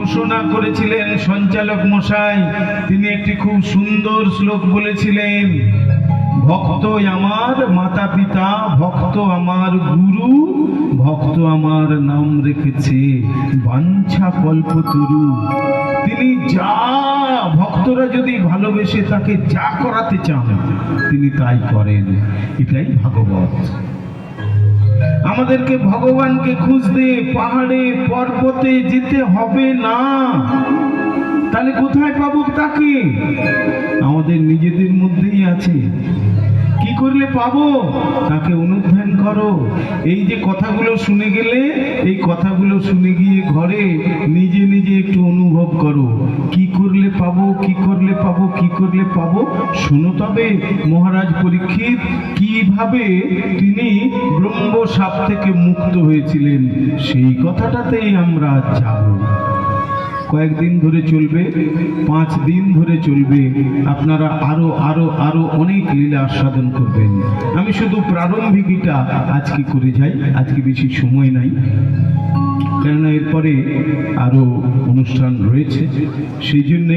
ঘোষণা করেছিলেন সঞ্চালক মশাই। তিনি একটি খুব সুন্দর শ্লোক বলেছিলেন, ভক্ত আমার মাতা পিতা, ভক্ত আমার গুরু, ভক্ত আমার নাম রেখেছে বাঞ্ছা কল্পতরু। তিনি যা ভক্তরা যদি ভালোবেসে তাকে যা করাতে চান তিনি তাই করেন। এটাই ভাগবত। আমাদেরকে ভগবানকে খুঁজতে পাহাড়ে পর্বতে যেতে হবে না। তাহলে কোথায় পাবো তাকে? আমাদের নিজেদের মধ্যেই আছে। কি করলে পাবো তাকে? অনুধ্যান করো। এই যে কথাগুলো শুনে গেলে, এই কথাগুলো শুনে গিয়ে ঘরে নিজে নিজে একটু অনুভব করো, কি করলে পাবো, কি করলে পাবো, কি করলে পাবো। শুনো তবে মহারাজ পরীক্ষিত কিভাবে তিনি ব্রহ্ম সাপ থেকে মুক্ত হয়েছিলেন, সেই কথাটাতেই আমরা যাব। কয়েকদিন ধরে চলবে, 5 দিন ধরে চলবে। আপনারা আরো আরো আরো অনেক লীলা আস্বাদন করবেন। আমি শুধু প্রারম্ভিকটা আজকে করে যাই, আজকে বেশি সময় নাই, কেননা এরপরে আরো অনুষ্ঠান রয়েছে। সেই জন্যে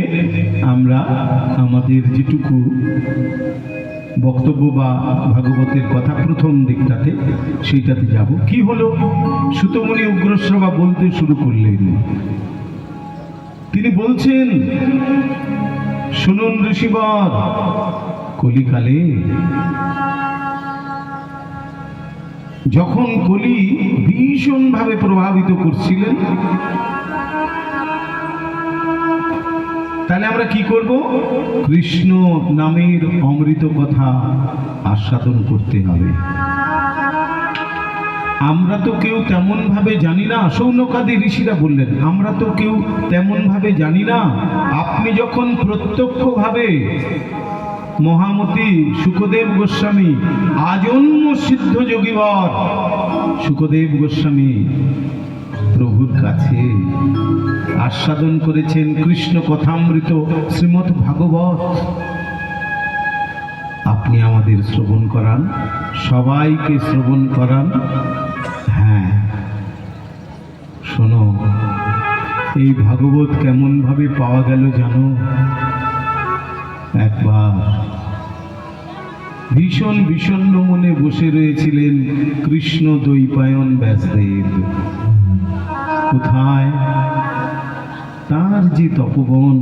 আমরা আমাদের যেটুকু বক্তব্য বা ভাগবতের কথা প্রথম দিকটাতে সেইটাতে যাব। কি হলো? সুতমুনি উগ্রশ্রবা বলতে শুরু করলেন। তিনি বলছেন, শুনুন ঋষিবর, কলিকালে যখন কলি ভীষণভাবে প্রভাবিত করছিলেন, তাহলে আমরা কি করব? কৃষ্ণ নামের অমৃত কথা আস্বাদন করতে হবে। আমরা তো কেউ তেমন ভাবে জানি না। শৌনকাদি ঋষিরা বললেন, আমরা তো কেউ তেমন ভাবে জানি না। আপনি যখন প্রত্যক্ষভাবে মহামতি সুখদেব গোস্বামী, আজন্ম সিদ্ধ যোগীবর সুখদেব গোস্বামী প্রভুর কাছে আস্বাদন করেছেন কৃষ্ণ কথামৃত শ্রীমৎ ভাগবত, আপনি আমাদের শ্রবণ করান, সবাইকে শ্রবণ করান। হ্যাঁ, শোনো, এই ভাগবত কেমন ভাবে পাওয়া গেল জানো? একবার ভীষণ বিষণ্ণ মনে বসে রয়েছিলেন কৃষ্ণ দ্বৈপায়ন ব্যাসদেব। কোথায়? তার যে তপবন,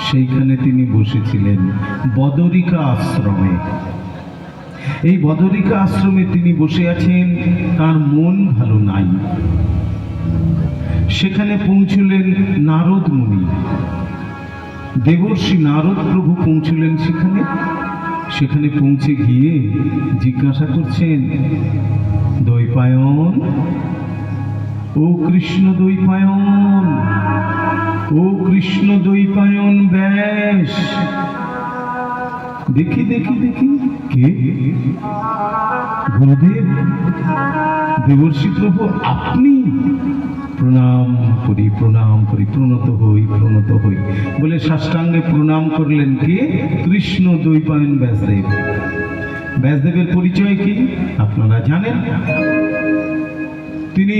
সেইখানে তিনি বসেছিলেন বদরিকা আশ্রমে। এই বদরিকা আশ্রমে তিনি বসে আছেন, তার মন ভালো নাই। সেখানে পৌঁছলেন নারদ মুনি, দেবর্ষি নারদ প্রভু পৌঁছলেন সেখানে। সেখানে পৌঁছে গিয়ে জিজ্ঞাসা করছেন, দ্বৈপায়ন, ও কৃষ্ণ দ্বৈপায়ন, ও কৃষ্ণ দ্বৈপায়ন ব্যাস, দেখি দেখি দেখি কে? গুরুদেব, দেবর্ষি প্রভু আপনি? প্রণাম করি, প্রণাম করি, প্রণত হই, প্রণত হই বলে সাষ্টাঙ্গে প্রণাম করলেন। কে? কৃষ্ণ দ্বৈপায়ন ব্যাসদেব। ব্যাসদেবের পরিচয় কি আপনারা জানেন? তিনি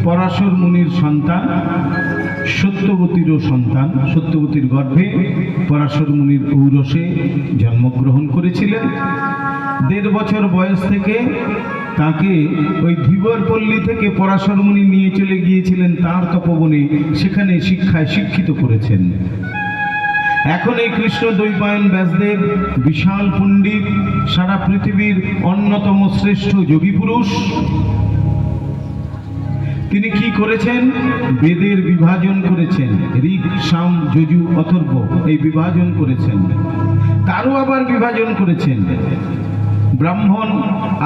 পরাশর মুনির সন্তান, সত্যবতীরও সন্তান। সত্যবতীর গর্ভে পরাশর মুনির ঔরসে জন্মগ্রহণ করেছিলেন। 1.5 বছর বয়স থেকে তাকে ওই ধীবরপল্লী থেকে পরাশর মুনি নিয়ে চলে গিয়েছিলেন তার তপবনে, সেখানে শিক্ষায় শিক্ষিত করেছেন। এখন এই কৃষ্ণ দ্বৈপায়ন ব্যাসদেব বিশাল পণ্ডিত, সারা পৃথিবীর অন্যতম শ্রেষ্ঠ যোগী পুরুষ। তিনি কি করেছেন? বেদের বিভাজন করেছেন, ঋক, সাম, যজু, অথর্ব, এই বিভাজন করেছেন। তারও আবার বিভাজন করেছেন ব্রাহ্মণ,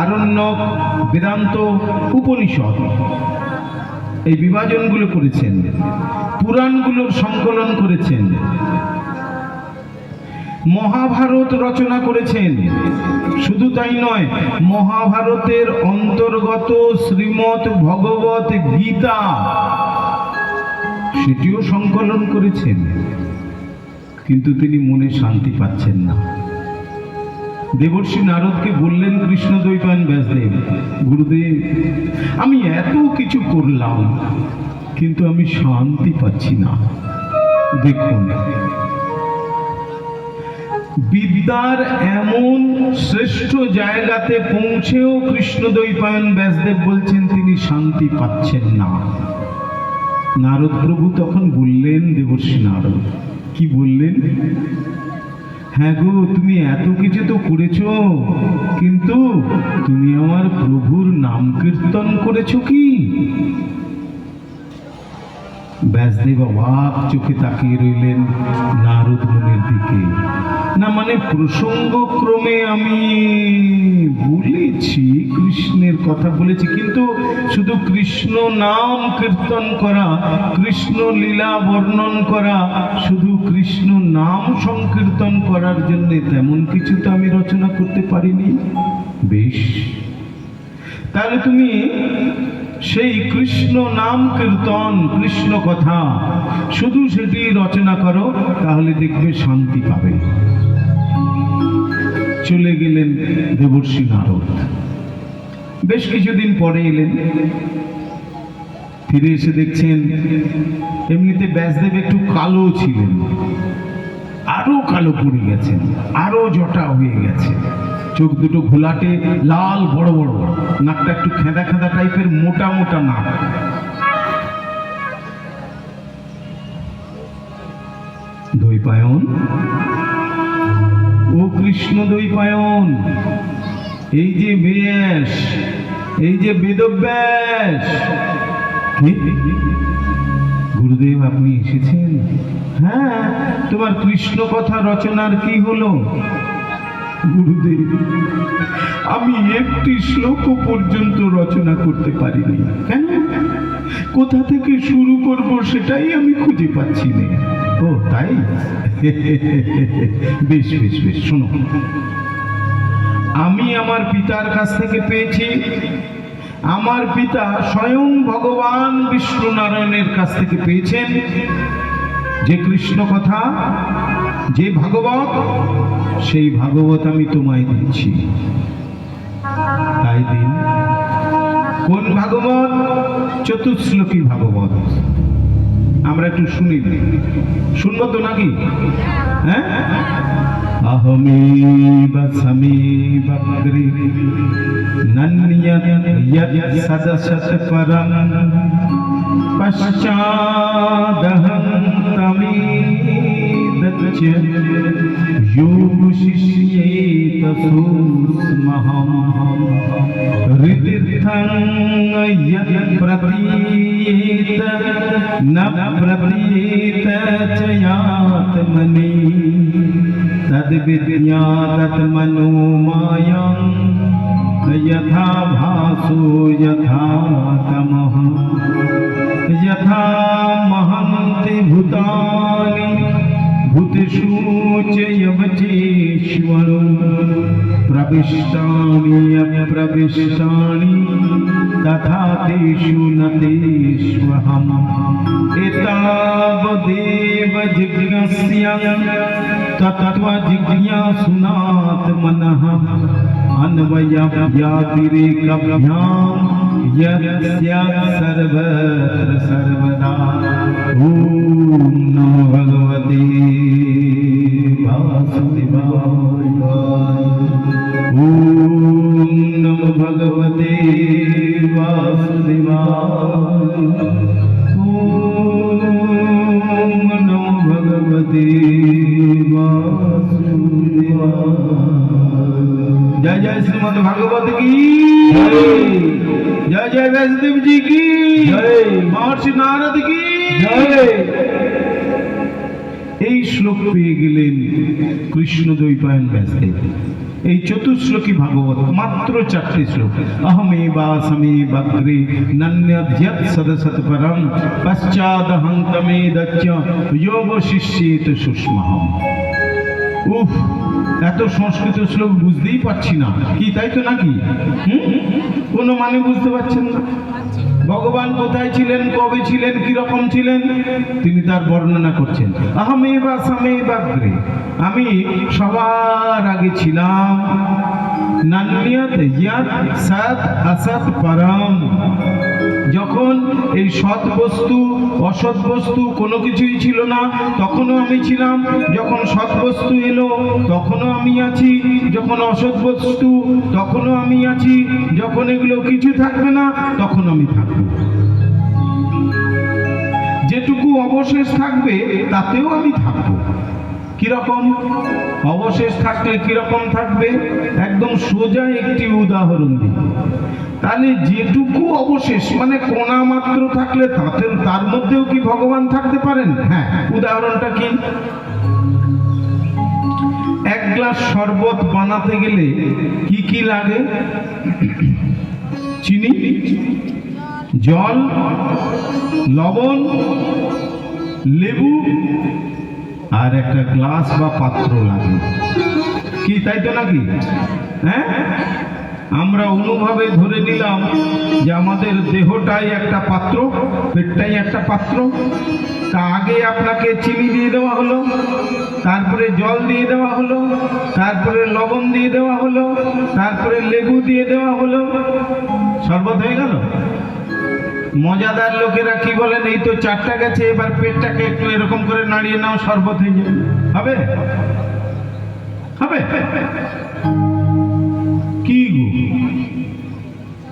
আরণ্যক, বেদান্ত, উপনিষদ, এই বিভাজনগুলো করেছেন। পুরাণগুলোর সংকলন করেছেন। মহাভারত রচনা করেছেন। শুধু তাই নয়, মহাভারতের অন্তর্গত শ্রীমৎ ভগবত গীতা সেটিও সংকলন করেছেন। কিন্তু তিনি মনে শান্তি পাচ্ছেন না। দেবর্ষি নারদকে বললেন কৃষ্ণ দ্বৈপায়ন ব্যাসদেব, গুরুদেব, আমি এত কিছু করলাম, কিন্তু আমি শান্তি পাচ্ছি না। দেখুন, বিদ্যার এমন শ্রেষ্ঠ জায়গাতে পৌঁছেও কৃষ্ণদ্বৈপায়ন ব্যাসদেব বলছেন তিনি শান্তি পাচ্ছেন না। নারদ প্রভু তখন বললেন, দেবর্ষি নারদ কি বললেন? হ্যাঁ গো, তুমি এত কিছু তো করেছো, কিন্তু তুমি আমার প্রভুর নাম কীর্তন করেছো কি? ব্যাসদেব অবাক চোখে তাকিয়ে রইলেন নারদ মুনির দিকে। না মানে প্রসঙ্গক্রমে আমি বলেছি, কৃষ্ণের কথা বলেছি, কিন্তু শুধু কৃষ্ণ নাম কীর্তন করা, কৃষ্ণ লীলা বর্ণন করা, শুধু কৃষ্ণ নাম সংকীর্তন করার জন্য তেমন কিছু তো আমি রচনা করতে পারিনি। বেশ, তাহলে তুমি সেই কৃষ্ণ নাম কীর্তন, কৃষ্ণ কথা শুধু সেটি রচনা করো, তাহলে দেখবে শান্তি পাবে। চলে গেলেন দেবর্ষি নারদ। বেশ কিছুদিন পরে এলেন, ফিরে এসে দেখছেন এমনিতে ব্যাসদেব একটু কালো ছিলেন, আরো কালো পড়ে গেছেন, আরো জটা হয়ে গেছে, চোখ দুটো ঘোলাটে লাল, বড় বড়, নাকটা একটু খেদা খেদা টাইপের, মোটা মোটা নাক। দ্বৈপায়ন, ও কৃষ্ণ দ্বৈপায়ন, এই যে ব্যাস, এই যে বেদব্যাস। গুরুদেব আপনি এসেছেন? হ্যাঁ, তোমার কৃষ্ণ কথা রচনার কি হলো? গুরুদেব, আমি একটি শ্লোক পর্যন্ত রচনা করতে পারিনি। কেন? কোথা থেকে শুরু করব সেটাই আমি খুঁজে পাচ্ছি না। ও তাই? বেশ বেশ বেশ, শোনো, আমি আমার পিতার কাছ থেকে পেয়েছি, আমার পিতা স্বয়ং ভগবান বিষ্ণু নারায়ণের কাছ থেকে পেয়েছেন যে কৃষ্ণ কথা, যে ভাগবত, সেই ভাগবত আমি তোমায় দিচ্ছি। তাই দিন। কোন ভাগবত? চতুশ্লোকী ভাগবত। আমরা একটু শুনি, শুনবো তো নাকি? হ্যাঁ, अहमेव समेव अग्रे नन्यत् यत् सदसत् परं पश्चादहं तमेदच्च योगशिष्येत सूक्ष्महं हृदिर्थं यत् प्रतीयेत न प्रतीयेत च यात्मनि तद्विज्ञातत् मनोमायं यथा भासो यथा तमः यथा महन्ति भूतानि भूतेषु च यवचेश्वरो प्रविष्टानि अप्रविष्टानि तथा तेषु न तेष्वहम् एतावदेव जिज्ञास्यं तत्त्वजिज्ञासुनात्मनः अन्वयव्यातिरेकभ्यां यत् स्यात् सर्वत्र सर्वदा। ॐ नमो भगवते वासुदेवाय। ॐ नमो भगवते वासुदेवाय। ॐ नमो भगवते वासुदेवाय। जय जय श्रीमद् भागवत की जय, जय व्यासदेव जी की जय, महर्षि नारद की जय। এই শ্লোক পেয়ে গেলেন কৃষ্ণদ্বৈপায়ন ব্যাসদেব। এই চতুশ্লোকী ভাগবত, মাত্র 4টি শ্লোক। अहमेवासमेवाग्रे नन्यद्यत् सदसत् परं पश्चादहं तमेदच्च योगशिष्येत सूक्ष्महम्। উফ, এত সংস্কৃত শ্লোক বুঝতেই পারছি না, কি তাই তো নাকি? কোনো মানে বুঝতে পারছেন না। ভগবান কোথায় ছিলেন, কবে ছিলেন, কি রকম ছিলেন, তিনি তার বর্ণনা করছেন। अहमेवासमेवाग्रे, আমি সবার আগে ছিলাম। নান্যত ইয়াত সৎ असत परम, যখন এই সৎ বস্তু অসৎ বস্তু কোনো কিছুই ছিল না তখনও আমি ছিলাম, যখন সৎ বস্তু এলো তখনও আমি আছি, যখন অসৎ বস্তু তখনও আমি আছি, যখন এগুলো কিছু থাকবে না তখন আমি থাকবো। যেটুকু অবশেষ থাকবে তাতেও আমি থাকবো। কিরকম অবশেষ থাকলে কিরকম থাকবে? একদম সোজা একটি উদাহরণ দিই। তাহলে যেটুকু অবশেষ মানে কণা মাত্র থাকলে তার মধ্যেও কি ভগবান থাকতে পারেন? হ্যাঁ। উদাহরণটা কি? এক গ্লাস শরবত বানাতে গেলে কি কি লাগে? চিনি, জল, লবণ, লেবু আর একটা গ্লাস বা পাত্র লাগে। কি তাই তো নাকি? হ্যাঁ, আমরা অনুভবে ধরে নিলাম যে আমাদের দেহটাই একটা পাত্র, পেটটাই একটা পাত্র। তা আগে আপনাকে চিনি দিয়ে দেওয়া হলো, তারপরে জল দিয়ে দেওয়া হলো, তারপরে লবণ দিয়ে দেওয়া হলো, তারপরে লেবু দিয়ে দেওয়া হলো, শরবত হয়ে গেল। মজাদার লোকেরা কি বলেন, এই তো চারটা গেছে, এবার পেটটাকে একটু এরকম করে নাড়িয়ে নাও, শরবত হয়ে যাবে। হবে? হবে? কি গো,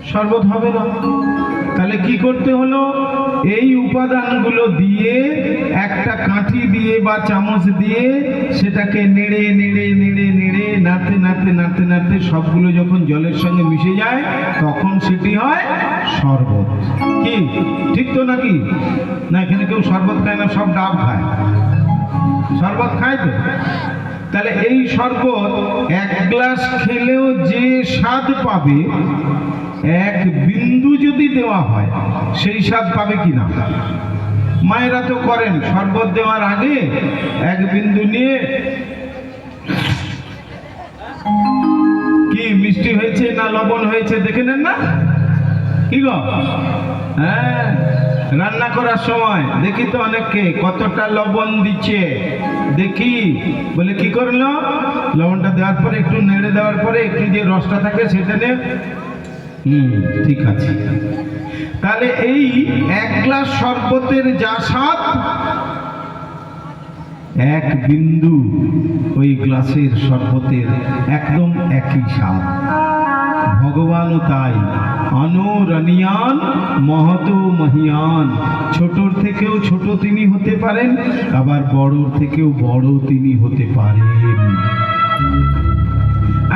শরবত হবে না? তাহলে কি করতে হলো? এই উপাদানগুলো দিয়ে একটা কাঠি দিয়ে বা চামচ দিয়ে সেটাকে নেড়ে নেড়ে নেড়ে নেড়ে নাড়তে নাড়তে নাড়তে নাড়তে সবগুলো যখন জলের সঙ্গে মিশে যায় তখন সেটি হয় শরবত। কি ঠিক তো নাকি? না, এখানে কেউ শরবত খায় না, সব ডাব খায়। শরবত খায় তো? তাহলে এই শরবত এক গ্লাস খেলেও যে স্বাদ পাবে, এক বিন্দু যদি দেওয়া হয় সেই স্বাদ পাবে কিনা? মায়েরা তো করেন, শরবত দেওয়ার আগে এক বিন্দু নিয়ে কি মিষ্টি হয়েছে না লবণ হয়েছে দেখে নেন না? কি গো? হ্যাঁ, রান্না করার সময় দেখি তো অনেককে কতটা লবণ দিচ্ছে দেখি, বলে কি করলো, লবণটা দেওয়ার পরে একটু নেড়ে দেওয়ার পরে একটু যে রসটা থাকে সেটা নিয়ে ঠিক আছে। তাহলে এই এক গ্লাস শরবতের যা স্বাদ, এক বিন্দু ওই গ্লাসের শরবতের একদম একই স্বাদ। ভগবানও তাই, অনুরণিয়ান মহতো মহিয়ান। ছোটর থেকেও ছোট তিনি হতে পারেন, আবার বড়র থেকেও বড় তিনি হতে পারেন।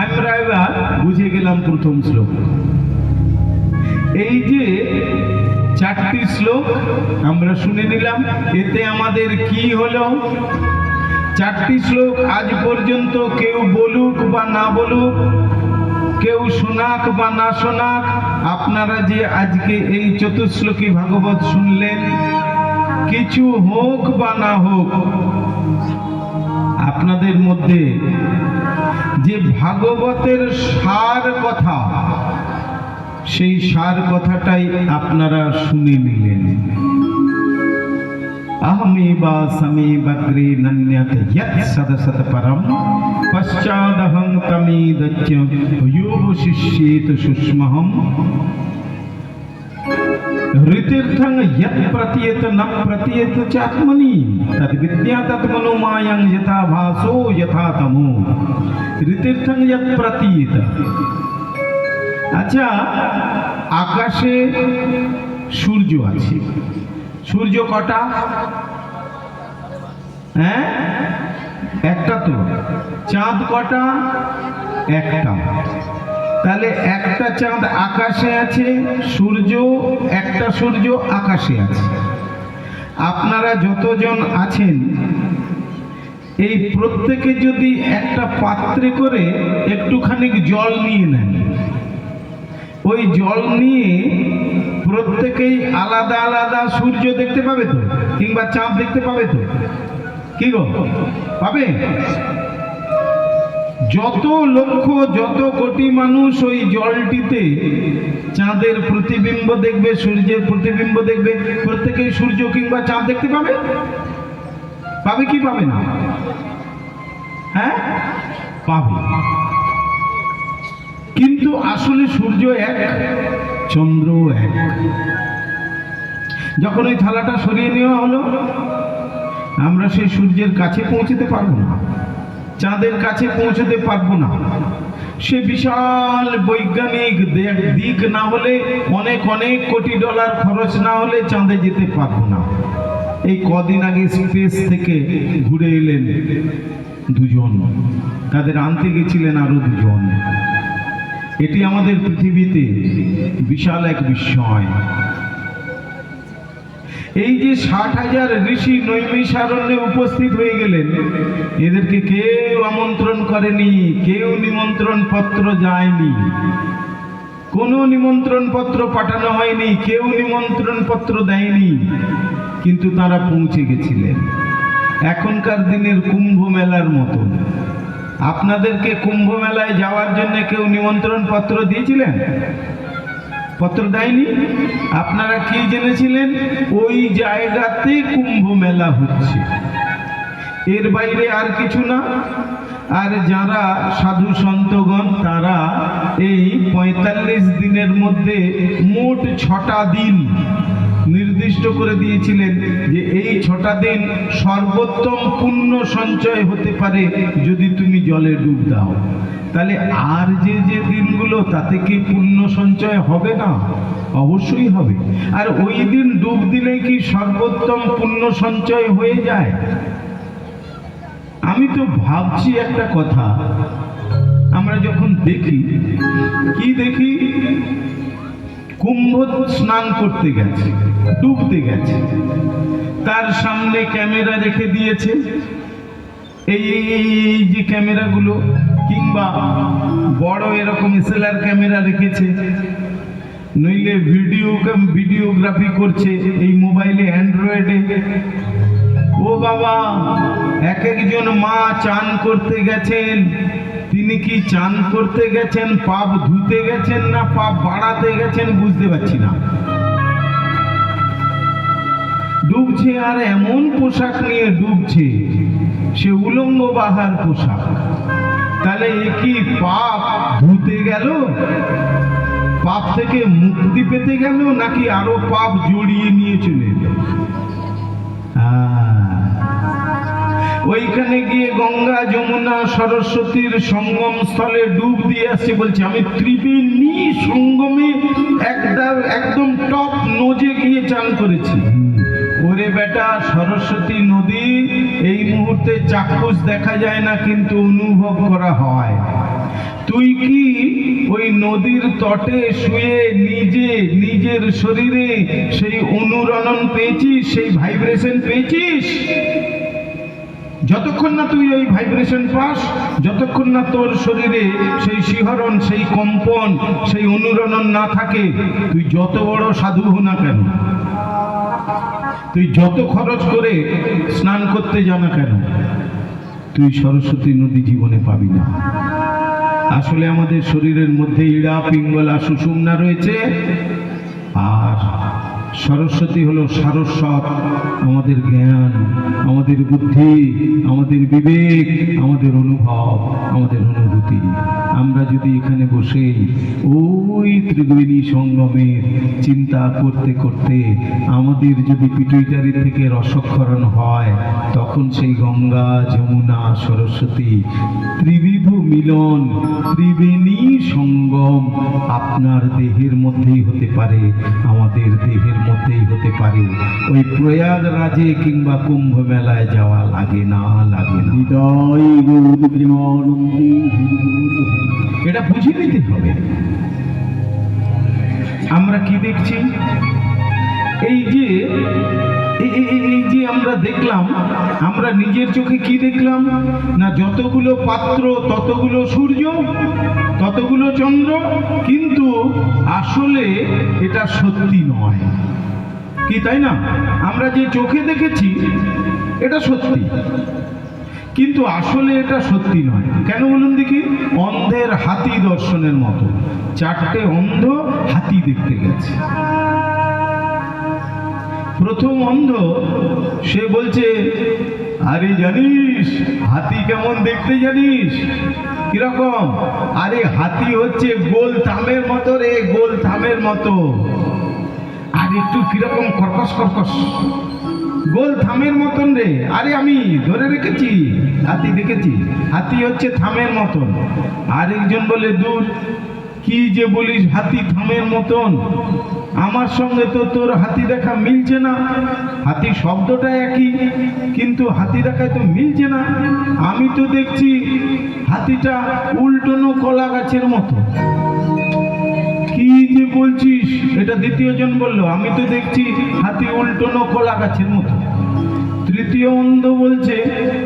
আমরা এবার বুঝে গেলাম প্রথম শ্লোক। এই যে চারটি শ্লোক আমরা শুনে নিলাম, এতে আমাদের কি হলো? চারটি শ্লোক আজ পর্যন্ত কেউ বলুক বা না বলুক, কেউ শোনাক বা না শোনাক, আপনারা যে আজকে এই চতুশ্লোকী ভাগবত শুনলেন, কিছু হোক বা না হোক, আপনাদের মধ্যে যে ভাগবতের সার কথা, সেই সার কথাটাই আপনারা শুনে নিলেন। अहमेवा समेवग्रे नन्यत यत् सदसत परम पश्चादहं तमेदच्य योगशिष्येत सुष्महम् ऋतीर्थं यत् प्रतीयत न प्रतीयत च आत्मनि तद्विद्या तद्मनोमायं यथा भासो यथा तमो ऋतीर्थं यत् प्रतीयत। আচ্ছা, আকাশে সূর্য আছে, সূর্য কটা? হ্যাঁ, একটা তো। চাঁদ কটা? একটা। তাহলে একটা চাঁদ আকাশে আছে, সূর্য একটা, সূর্য আকাশে আছে। আপনারা যতজন আছেন এই প্রত্যেকে যদি একটা পাত্রে করে একটুখানি জল নিয়ে নেন, ওই জল নিয়ে প্রত্যেকেই আলাদা আলাদা সূর্য দেখতে পাবে তো, কিংবা চাঁদ দেখতে পাবে তো? কি গো, পাবে? যত লক্ষ যত কোটি মানুষ ওই জলটিতে চাঁদের প্রতিবিম্ব দেখবে, সূর্যের প্রতিবিম্ব দেখবে, প্রত্যেকেই সূর্য কিংবা চাঁদ দেখতে পাবে? পাবে কি পাবে না? হ্যাঁ, পাবে। কিন্তু আসলে সূর্য এক, চন্দ্র এক। যখন ওই থালাটা সরিয়ে নেওয়া হলো, আমরা সেই সূর্যের কাছে পৌঁছতে পারবো না, চাঁদের কাছে পৌঁছতে পারবো না। সে বিশাল বৈজ্ঞানিক দিক না হলে, অনেক অনেক কোটি ডলার খরচ না হলে চাঁদে যেতে পারবো না। এই কদিন আগে স্পেস থেকে ঘুরে এলেন দুজন, তাদের আনতে গেছিলেন আরো দুজন। এটি আমাদের পৃথিবীতে বিশাল এক বিস্ময়। এই যে 60,000 ঋষি নৈমিষারণ্যে উপস্থিত হয়ে গেলেন, এদেরকে কেউ আমন্ত্রণ করেনি, কেউ নিমন্ত্রণ পত্র যায়নি, কোনো নিমন্ত্রণ পত্র পাঠানো হয়নি, কেউ নিমন্ত্রণ পত্র দেয়নি, কিন্তু তারা পৌঁছে গেছিলেন। এখনকার দিনের কুম্ভ মেলার মতন। আপনাদেরকে কুম্ভ মেলায় যাওয়ার জন্য কেউ নিমন্ত্রণ পত্র দিয়েছিলেন? পত্র দেয়নি। আপনারা কি জেনেছিলেন? ওই জায়গাতে কুম্ভ মেলা হচ্ছে, এর বাইরে আর কিছু না। আর যারা সাধু সন্তগণ, তারা এই 45 দিনের মধ্যে মোট 6টা দিন নির্দিষ্ট করে দিয়েছিলেন যে এই 6টা দিন সর্বোত্তম পুণ্য সঞ্চয় হতে পারে যদি তুমি জলে ডুব দাও। তাহলে আর যে যে দিনগুলো, তাতে কি পুণ্য সঞ্চয় হবে না? অবশ্যই হবে। আর ওই দিন ডুব দিলে কি সর্বোত্তম পুণ্য সঞ্চয় হয়ে যায়? আমি তো ভাবছি একটা কথা, আমরা যখন দেখি, কি দেখি, কুম্ভ স্নান করতে গেছে, ডুবতে গেছে, তার সামনে ক্যামেরা রেখে দিয়েছে। এই যে ক্যামেরাগুলো, কিংবা বড় এরকম এসএলআর ক্যামেরা রেখেছে, নইলে ভিডিওগ্রাফি করছে এই মোবাইলে, অ্যান্ড্রয়েডে। ও বাবা, এক একজন মা চান করতে গেছেন, তিনি কি চান করতে গেছেন, পাপ ধুতে গেছেন, না পাপ বাড়াতে গেছেন বুঝতে পারছি না। ডুবছে আর এমন পোশাক নিয়ে ডুবছে, সে উলঙ্গ বাহার পোশাক। তাহলে এ কি পাপ ধুতে গেল, পাপ থেকে মুক্তি পেতে গেল, নাকি আরো পাপ জড়িয়ে নিয়ে চলে এলো? ওইখানে গিয়ে গঙ্গা, যমুনা, সরস্বতীর সঙ্গম স্থলে ডুব দিয়ে আসছে, বলছে আমি ত্রিবেণী সঙ্গমে একদম টপ নোজে গিয়ে চান করেছি। ওরে বেটা, সরস্বতী নদী এই মুহূর্তে চাক্ষুষ দেখা যায় না, কিন্তু অনুভব করা হয়। তুই কি ওই নদীর তটে শুয়ে নিজের শরীরে সেই অনুরণন পেয়েছিস, সেই ভাইব্রেশন পেয়েছিস? যতক্ষণ না তুই ওই ভাইব্রেশন পাস, যতক্ষণ না তোর শরীরে সেই শিহরণ, সেই কম্পন, সেই অনুরণন না থাকে, তুই যত বড় সাধু হো না কেন, তুই যত খরচ করে স্নান করতে যা না কেন, তুই সরস্বতী নদী জীবনে পাবি না। আসলে আমাদের শরীরের মধ্যে ইড়া, পিঙ্গলা, সুষুম্না রয়েছে, আর সরস্বতী হলো সারস্বত, আমাদের জ্ঞান, আমাদের বুদ্ধি, আমাদের বিবেক, আমাদের অনুভব, আমাদের অনুভূতি। আমরা যদি এখানে বসে ওই ত্রিবেণী সঙ্গমের চিন্তা করতে করতে আমাদের যদি পিটুইটারি থেকে রসক্ষরণ হয়, তখন সেই গঙ্গা, যমুনা, সরস্বতী ত্রিবিধ মিলন, ত্রিবেণী সঙ্গম আপনার দেহের মধ্যেই হতে পারে, আমাদের দেহের মধ্যেই হতে পারে। ওই প্রয়াগরাজে কিংবা কুম্ভ মেলায় যাওয়া লাগে না, লাগে না। এটা বুঝে নিতে হবে। আমরা কি দেখছি? এই যে আমরা দেখলাম, আমরা নিজের চোখে কি দেখলাম না, যতগুলো পাত্র ততগুলো সূর্য, ততগুলো চন্দ্র, কিন্তু আসলে এটা সত্যি নয়, কি তাই না? আমরা যে চোখে দেখেছি এটা সত্যি, কিন্তু আসলে এটা সত্যি নয়। কেন বলুন দেখি? অন্ধের হাতি দর্শনের মতো, 4টে অন্ধ হাতি দেখতে গেছে। প্রথম অন্ধ সে বলছে, আরে জানিস হাতি কেমন দেখতে, জানিস কিরকম? আরে হাতি হচ্ছে গোল থামের মতো রে, গোল থামের মতো। আর আর একটু কিরকম কর্কশ কর্কশ, গোল থামের মতন রে। আরে আমি ধরে রেখেছি, হাতি দেখেছি, হাতি হচ্ছে থামের মতন। আরেকজন বলে, দূর কি যে বলিস, হাতি থামের মতন, আমার সঙ্গে তো তোর হাতি দেখা মিলছে না। হাতি শব্দটা একই, কিন্তু হাতি দেখায় তো মিলছে না। আমি তো দেখছি হাতিটা উল্টোনো কলা গাছের মতো। কি যে বলছিস, এটা দ্বিতীয় জন বললো, আমি তো দেখছি হাতি উল্টোনো কলা গাছের মতো। তৃতীয় অন্ধ বলছে,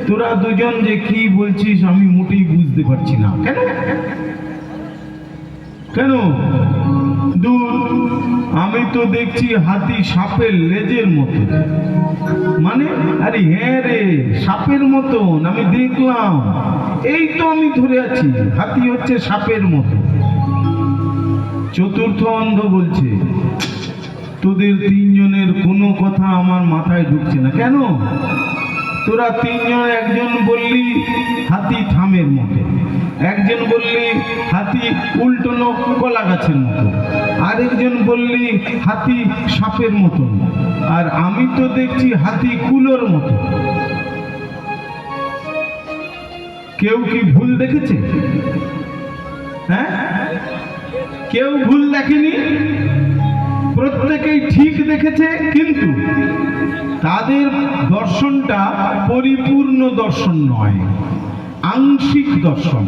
তোরা দুজন যে কি বলছিস আমি মোটেই বুঝতে পারছি না। কেন কেন? দূর, আমি তো দেখছি হাতি সাপের লেজের মতো। মানে? আরে হ্যাঁ রে, সাপের মতন আমি দেখলাম, এই তো আমি ধরে আছি, হাতি হচ্ছে সাপের মতো। চতুর্থ অন্ধ বলছে, তোদের তিনজনের কোনো কথা আমার মাথায় ঢুকছে না। কেন? তোরা তিনজন, একজন বললি হাতি থামের মতো, একজন বললি হাতি উল্টোনো কলা গাছের মতো, আরেকজন বললি হাতি সাপের মতন, আর আমি তো দেখছি হাতি কুলোর মতো। কেউ কি ভুল দেখেছে? হ্যাঁ, কেউ ভুল দেখেনি, প্রত্যেকেই ঠিক দেখেছে, কিন্তু তাদের দর্শনটা পরিপূর্ণ দর্শন নয়, আংশিক দর্শন।